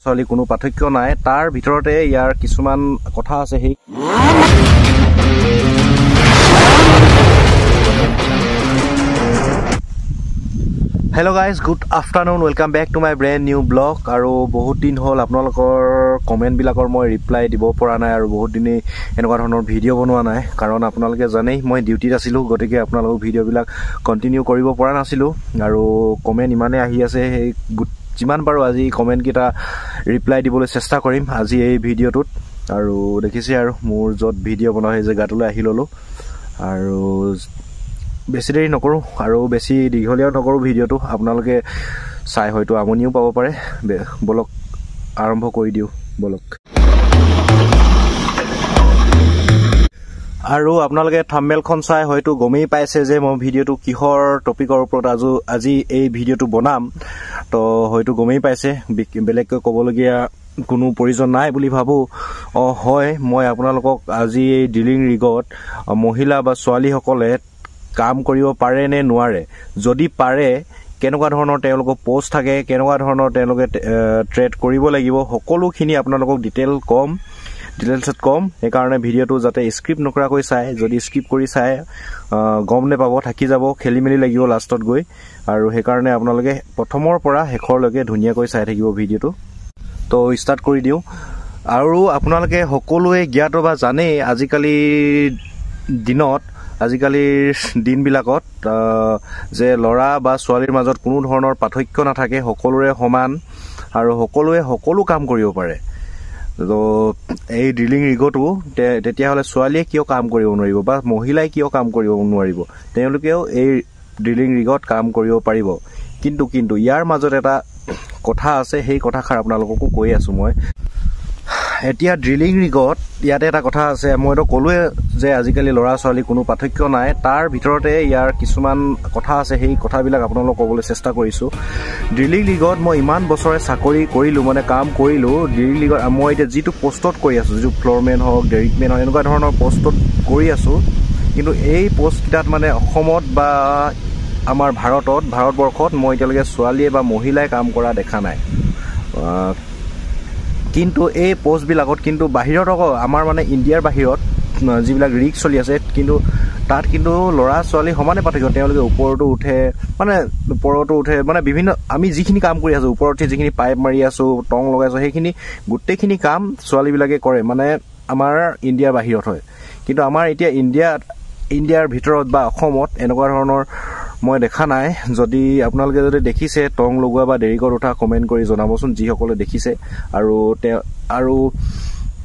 ছোৱালী কোনো পাৰ্থক্য নাই তাৰ ভিতৰতে ইয়াৰ কিছুমান কথা আছে সেই Hello guys, good afternoon. Welcome back to my brand new blog. আৰু বহুত দিন হ'ল আপোনালোকৰ কমেন্ট বিলাকৰ মই ৰিপ্লাই দিব পৰা নাই আৰু বহুত দিনে এনেকুৱা ধৰণৰ ভিডিও বনোৱা নাই কাৰণ আপোনালোকে জানেই মই ডিউটিত আছিলো গতিকে আপোনালোকৰ ভিডিও বিলাক কন্টিনিউ কৰিব পৰা নাছিলো আৰু কমেন্ট ইমানে আহি আছে সেই যিমান পাৰো আজি কমেন্ট কিটা ৰিপ্লাই দিবলৈ চেষ্টা কৰিম আজি এই ভিডিওটোত আৰু দেখিছে আৰু মোৰ যত ভিডিও বনোৱা হৈ যে গাটলৈ আহি ললো আৰু বেছি দেৰি নকৰো আৰু বেছি দীঘলীয়া নকৰো ভিডিওটো আপোনালোকে চাই হয়তো আমনিও পাব পাৰে বলক আৰম্ভ কৰি দিও বলক আৰু আপোনালোকে থাম্বনেলখন চাই হয়তো গমেই পাইছে যে মই ভিডিওটো কিহৰ টপিকৰ ওপৰত আজি এই ভিডিওটো বনাম তো হয়তো গমেই পাইছে বেলেগকৈ ক'বলগীয়া কোনো প্ৰয়োজন নাই বুলি ভাবো হয় মই আপোনালোকক আজি এই ডিলিং ৰিগত মহিলা বা ছোৱালী সকলে কাম কৰিব পাৰে নে নোৱাৰে যদি পাৰে কেনেকুৱা ধৰণৰ তেওঁলোকৰ পোষ্ট থাকে কেনেকুৱা ধৰণৰ তেওঁলোকে ট্ৰেড কৰিব লাগিব সকলোখিনি আপোনালোকক ডিটেইলছত কম এই কাৰণে ভিডিওটো যাতে স্ক্ৰিপ্ট নকৰাকৈ চাই যদি স্ক্ৰিপ্ট কৰি চাই গম নেপাব থাকি যাব খেলিমেলি লাগিব লাষ্টত গৈ আৰু সেই কাৰণে আপোনালোকে প্ৰথমৰ পৰা শেষৰলৈকে ধুনীয়াকৈ চাই থাকিব ভিডিওটো তো ষ্টাৰ্ট কৰি দিও আৰু আপোনালোকে সকলোৱে জ্ঞাত বা জানে আজিকালিৰ দিনবিলাকত যে লৰা বা ছোৱালীৰ মাজত কোনো ধৰণৰ পাৰ্থক্য নাথাকে সকলোৰে সমান আৰু সকলোৱে সকলো কাম কৰিব পাৰে তো এই ড্ৰিলিং ৰিগটো তেতিয়া হলে ছোৱালীয়ে কিয় কাম কৰিব নোৱাৰিব বা মহিলাই কিয় কাম কৰিব নোৱাৰিব তেওঁলোকেও এই ড্ৰিলিং ৰিগত কাম কৰিব পাৰিব কিন্তু ইয়াৰ মাজত এটা কথা আছে সেই কথাখাৰ আপোনালোককো কৈ আছো মই এতিয়া ড্ৰিলিং ৰিগত ইয়াতে এটা কথা আছে মইতো কলোৱে যে আজিকালি লৰা ছোৱালী কোনো পাৰ্থক্য নাই তাৰ ভিতৰতে ইয়াৰ কিছুমান কথা আছে সেই কথাবিলাক আপোনালোকক ক'বলৈ চেষ্টা কৰিছো ড্ৰিলিং ৰিগত মই ইমান বছৰে চাকৰি কৰিলো মানে কাম কৰিলো ড্ৰিলিং ৰিগত মই এতিয়া যিটো পোষ্টত কৰি আছো যিটো ফ্লৰমেন হওক ডেৰিকমেন হওক এনেকুৱা ধৰণৰ পোষ্টত কৰি আছো কিন্তু এই পোষ্ট কিটাত মানে অসমত বা আমাৰ ভাৰতবৰ্ষত মই এতিয়ালৈকে ছোৱালীয়ে বা মহিলাই কাম কৰা দেখা নাই কিন্তু এই পোষ্ট বিলাকত কিন্তু বাহিৰত আমাৰ মানে ইণ্ডিয়াৰ বাহিৰত যিবিলাক ৰিগ চলি আছে কিন্তু তাত কিন্তু লৰা ছোৱালী সমানে পাৰ্থক্য তেওঁলোকে ওপৰতো উঠে মানে বিভিন্ন আমি যিখিনি কাম কৰি আছো ওপৰত যিখিনি পাইপ মাৰি আছো টং লগাইছো সেইখিনি গোটেইখিনি কাম ছোৱালী বিলাকে কৰে মানে আমাৰ ইণ্ডিয়াৰ বাহিৰত হয় কিন্তু আমাৰ এতিয়া ইণ্ডিয়াৰ ভিতৰত বা অসমত এনেকুৱা ধৰণৰ মই দেখা নাই যদি আপোনালোকে যদি দেখিছে টং লগোৱা বা দেৰিকত উঠা কমেন্ট কৰি জনাবচোন যিসকলে দেখিছে আৰু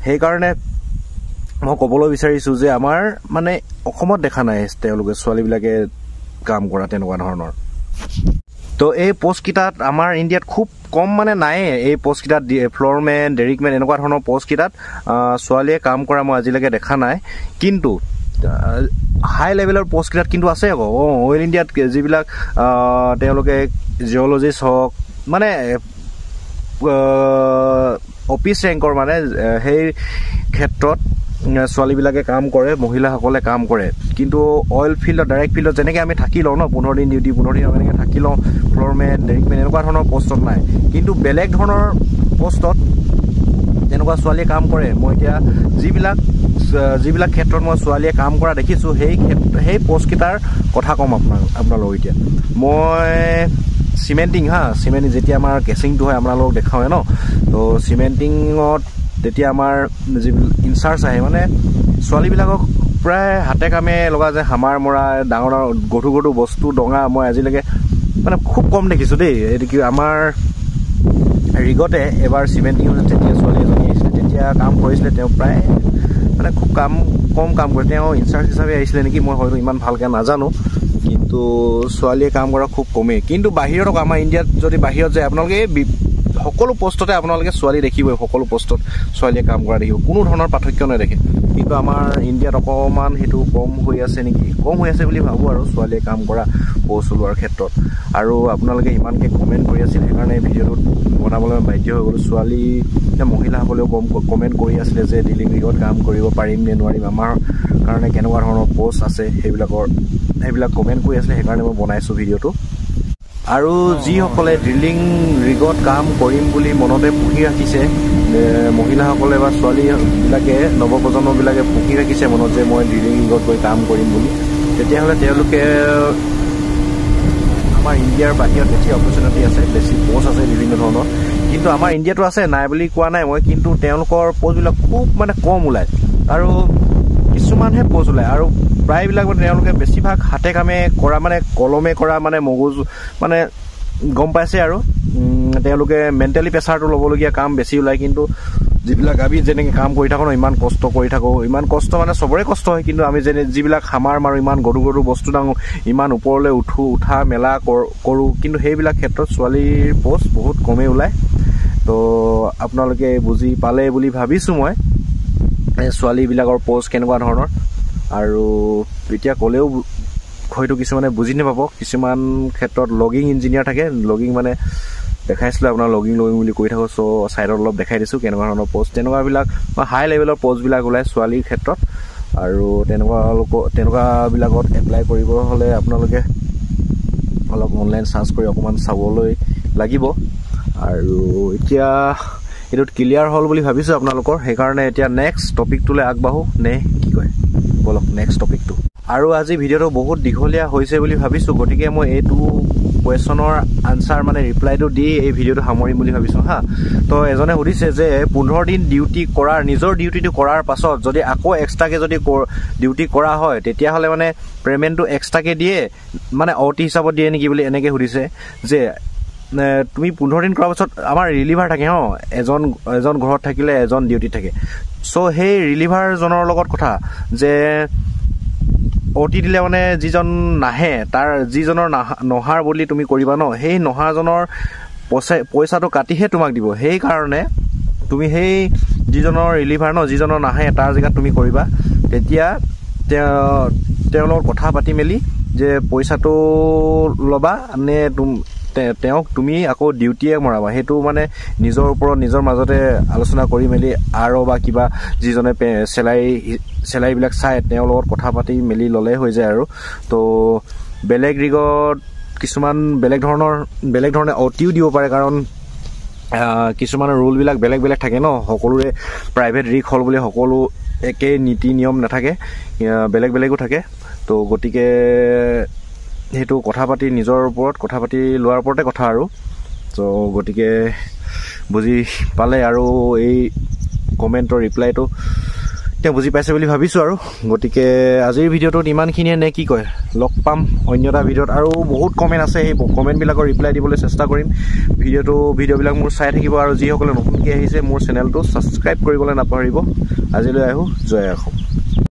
সেই কাৰণে মই ক'বলৈ বিচাৰিছো যে আমাৰ মানে অসমত দেখা নাই তেওঁলোকে ছোৱালী বিলাকে কাম কৰা তেনেকুৱা ধৰণৰ তো এই পোষ্ট কিটাত আমাৰ ইণ্ডিয়াত খুব কম মানে নাই এই পোষ্ট কিটাত ফ্লৰমেন ডেৰিকমেন এনেকুৱা ধৰণৰ পোষ্ট কিটাত ছোৱালীয়ে কাম কৰা মই আজিলৈকে দেখা নাই কিন্তু হাই লেভেলৰ পোষ্ট কিটাত কিন্তু আছে অইল ইণ্ডিয়াত যিবিলাক তেওঁলোকে জিঅ'লজিষ্ট হওক মানে অফিচ ৰেংকৰ মানে সেই ক্ষেত্ৰত ছোৱালী বিলাকে কাম কৰে মহিলাসকলে কাম কৰে কিন্তু অইল ফিল্ডত ডাইৰেক্ট ফিল্ডত যেনেকৈ আমি থাকি লওঁ ন 15 দিন ডিউটি 15 দিন এনেকৈ থাকি লওঁ ফ্লৰমেন ডেৰিকমেন এনেকুৱা ধৰণৰ পোষ্টত নাই কিন্তু বেলেগ ধৰণৰ পোষ্টত তেনেকুৱা ছোৱালীয়ে কাম কৰে মই এতিয়া যিবিলাক ক্ষেত্ৰত মই ছোৱালীয়ে কাম কৰা দেখিছো সেই পোষ্ট কিটাৰ কথা কম আপোনালোকক এতিয়া মই চিমেণ্টিং যেতিয়া আমাৰ কেচিংটো হয় আপোনালোকক দেখাওঁৱে ন তো চিমেণ্টিঙত তেতিয়া আমাৰ যিবিলাক ইনচাৰ্জ আহে মানে ছোৱালীবিলাকক প্ৰায় হাতে কামে লগা যে হামাৰ মৰা ডাঙৰ গধুৰ বস্তু ডঙা মই আজিলৈকে মানে খুব কম দেখিছো দেই এইটো কি আমাৰ ৰিগতে এবাৰ চিমেণ্টিঙত যেতিয়া ছোৱালী এজনী আহিছিলে তেতিয়া কাম কৰিছিলে তেওঁ প্ৰায় মানে খুব কম কাম কৰে তেওঁ ইনচাৰ্জ হিচাপে আহিছিলে নেকি মই হয়তো ইমান ভালকৈ নাজানো কিন্তু ছোৱালীয়ে কাম কৰা খুব কমেই কিন্তু বাহিৰত আমাৰ ইণ্ডিয়াত যদি বাহিৰত যায় আপোনালোকে সকলো পোষ্টতে আপোনালোকে ছোৱালী দেখিবই সকলো পোষ্টত ছোৱালীয়ে কাম কৰা দেখিব কোনো ধৰণৰ পাৰ্থক্য নেদেখে কিন্তু আমাৰ ইণ্ডিয়াত অকণমান সেইটো কম হৈ আছে নেকি কম হৈ আছে বুলি ভাবোঁ আৰু ছোৱালীয়ে কাম কৰা পোষ্ট ওলোৱাৰ ক্ষেত্ৰত আৰু আপোনালোকে ইমানকৈ কমেণ্ট কৰি আছিল সেইকাৰণে ভিডিঅ'টোত বনাবলৈ বাধ্য হৈ গ'লোঁ ছোৱালী মহিলাসকলেও কমেণ্ট কৰি আছিলে যে ড্ৰিলিং ৰিগত কাম কৰিব পাৰিম নে নোৱাৰিম আমাৰ কাৰণে কেনেকুৱা ধৰণৰ পোষ্ট আছে সেইবিলাক কমেণ্ট কৰি আছিলে সেইকাৰণে মই বনাইছোঁ ভিডিঅ'টো আৰু যিসকলে ড্ৰিলিং ৰিগত কাম কৰিম বুলি মনতে পুহি ৰাখিছে মহিলাসকলে বা ছোৱালীবিলাকে নৱপ্ৰজন্মবিলাকে পুহি ৰাখিছে মনত যে মই ড্ৰিলিং ৰিগত গৈ কাম কৰিম বুলি তেতিয়াহ'লে তেওঁলোকে আমাৰ ইণ্ডিয়াৰ বাহিৰত বেছি অপৰচুনিটি আছে বেছি প'ষ্ট আছে বিভিন্ন ধৰণৰ কিন্তু আমাৰ ইণ্ডিয়াতো আছে নাই বুলি কোৱা নাই মই কিন্তু তেওঁলোকৰ প'ষ্টবিলাক খুব মানে কম ওলায় আৰু কিছুমানহে প'ষ্ট ওলায় আৰু প্ৰায়বিলাক মানে তেওঁলোকে বেছিভাগ হাতে কামে কৰা মানে কলমে কৰা মানে মগজ মানে গম পাইছে আৰু তেওঁলোকে মেণ্টেলি প্ৰেছাৰটো ল'বলগীয়া কাম বেছি ওলায় কিন্তু যিবিলাক আমি যেনেকৈ কাম কৰি থাকোঁ ইমান কষ্ট কৰি থাকোঁ ইমান কষ্ট মানে চবৰে কষ্ট হয় কিন্তু আমি যিবিলাক হামাৰ মাৰোঁ ইমান গধুৰ গধুৰ বস্তু দাঙোঁ ইমান ওপৰলৈ উঠা মেলা কৰোঁ কিন্তু সেইবিলাক ক্ষেত্ৰত ছোৱালীৰ প'ষ্ট বহুত কমেই ওলায় তো আপোনালোকে বুজি পালে বুলি ভাবিছোঁ মই ছোৱালীবিলাকৰ প'ষ্ট কেনেকুৱা ধৰণৰ আৰু এতিয়া ক'লেও হয়তো কিছুমানে বুজি নাপাব কিছুমান ক্ষেত্ৰত লগিং ইঞ্জিনিয়াৰ থাকে লগিং মানে দেখাইছিলোঁ আপোনাৰ লগিং বুলি কৈ থাকোঁ চ' ছাইডত অলপ দেখাই দিছোঁ কেনেকুৱা ধৰণৰ প'ষ্ট তেনেকুৱাবিলাক হাই লেভেলৰ প'ষ্টবিলাক ওলায় ছোৱালীৰ ক্ষেত্ৰত আৰু তেনেকুৱাবিলাকত এপ্লাই কৰিব হ'লে আপোনালোকে অলপ অনলাইন চাৰ্চ কৰি অকণমান চাবলৈ লাগিব আৰু এতিয়া এইটোত ক্লিয়াৰ হ'ল বুলি ভাবিছোঁ আপোনালোকৰ সেইকাৰণে এতিয়া নেক্সট টপিকটোলৈ আগবাঢ়োঁ নে কি কয় বলক নেক্সট টপিকটো আৰু আজি ভিডিঅ'টো বহুত দীঘলীয়া হৈছে বুলি ভাবিছোঁ গতিকে মই এইটো কুৱেশ্যনৰ আনচাৰ মানে ৰিপ্লাইটো দি এই ভিডিঅ'টো সামৰিম বুলি ভাবিছোঁ হা তো এজনে সুধিছে যে 15 দিন ডিউটি কৰাৰ নিজৰ ডিউটিটো কৰাৰ পাছত যদি আকৌ এক্সট্ৰাকৈ যদি ডিউটি কৰা হয় তেতিয়াহ'লে মানে পে'মেণ্টটো এক্সট্ৰাকৈ দিয়ে মানে অ'টি হিচাপত দিয়ে নেকি বুলি এনেকৈ সুধিছে যে তুমি 15 দিন কৰাৰ পাছত আমাৰ ৰিলিভাৰ থাকে এজন ঘৰত থাকিলে এজন ডিউটিত থাকে চ' সেই ৰিলিভাৰজনৰ লগত কথা যে অ'টি দিলে মানে যিজন নাহে তাৰ যিজনৰ নহাৰ বুলি তুমি কৰিবা ন সেই নহাজনৰ পইচাটো কাটিহে তোমাক দিব সেইকাৰণে তুমি সেই যিজনৰ ৰিলিভাৰ ন যিজনৰ নাহে তাৰ জেগাত তুমি কৰিবা তেতিয়া তেওঁৰ লগত কথা পাতি মেলি যে পইচাটো ল'বা নে তেওঁক তুমি আকৌ ডিউটিয়ে মৰাবা সেইটো মানে নিজৰ ওপৰত নিজৰ মাজতে আলোচনা কৰি মেলি আৰু বা কিবা যিজনে চেলাৰীবিলাক চাই তেওঁৰ লগত কথা পাতি মেলি ল'লে হৈ যায় আৰু তো বেলেগ ৰিগত কিছুমান বেলেগ ধৰণে অ'টিও দিব পাৰে কাৰণ কিছুমানৰ ৰুলবিলাক বেলেগ থাকে ন সকলোৰে প্ৰাইভেট ৰিগ হ'ল বুলি সকলো একেই নীতি নিয়ম নাথাকে বেলেগো থাকে তো গতিকে সেইটো কথা পাতি নিজৰ ওপৰত কথা পাতি লোৱাৰ ওপৰতে কথা আৰু তো গতিকে বুজি পালে আৰু এই কমেণ্টৰ ৰিপ্লাইটো এতিয়া বুজি পাইছে বুলি ভাবিছোঁ আৰু গতিকে আজিৰ ভিডিঅ'টোত ইমানখিনিয়ে নে কি কয় লগ পাম অন্য এটা ভিডিঅ'ত আৰু বহুত কমেণ্ট আছে সেই কমেণ্টবিলাকৰ ৰিপ্লাই দিবলৈ চেষ্টা কৰিম ভিডিঅ'বিলাক মোৰ চাই থাকিব আৰু যিসকলে নতুনকৈ আহিছে মোৰ চেনেলটো ছাবস্ক্ৰাইব কৰিবলৈ নাপাহৰিব আজিলৈ আহোঁ জয় অসম।